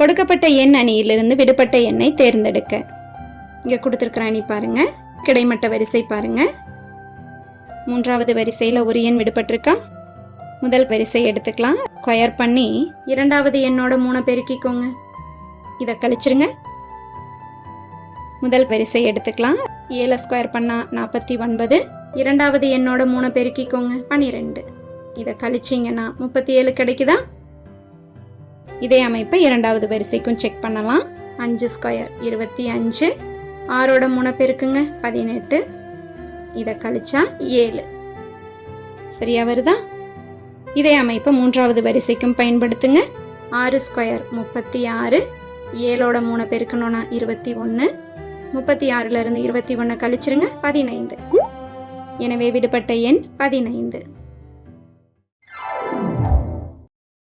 கொடுக்கப்பட்ட எண் அணியிலிருந்து விடுபட்ட எண்ணை தேர்ந்தெடுக்க. இங்க கொடுத்திருக்கிற அணி பாருங்க, கிடைமட்ட வரிசை பாருங்க. மூன்றாவது வரிசையில ஒரு எண் விடுபட்டிருக்கா. முதல் வரிசை எடுத்துக்கலாம். ஸ்கொயர் பண்ணி இரண்டாவது எண்ணோட 3 பெருக்கிக்கோங்க. இதை கழிச்சிருங்க. முதல் வரிசை எடுத்துக்கலாம். 7 ஸ்கொயர் பண்ணா 49. இரண்டாவது எண்ணோட 3 பெருக்கிக்கோங்க, 12. இதை கழிச்சிங்கன்னா 37 கிடைக்குதா. இதே அமைப்பை இரண்டாவது வரிசைக்கும் செக் பண்ணலாம். 5 ஸ்கொயர் 25. 6ஓட 3 பெருக்குங்க, 18. இதை கழிச்சா 7. சரியா வருதா. இதே அமைப்பை மூன்றாவது வரிசைக்கும் பயன்படுத்துங்க. 6 ஸ்கொயர் 36. 7ஓட 3 பெருக்கணும்னா 21. 36ல இருந்து 21 கழிச்சிருங்க, 15. எனவே விடுபட்ட எண் 15.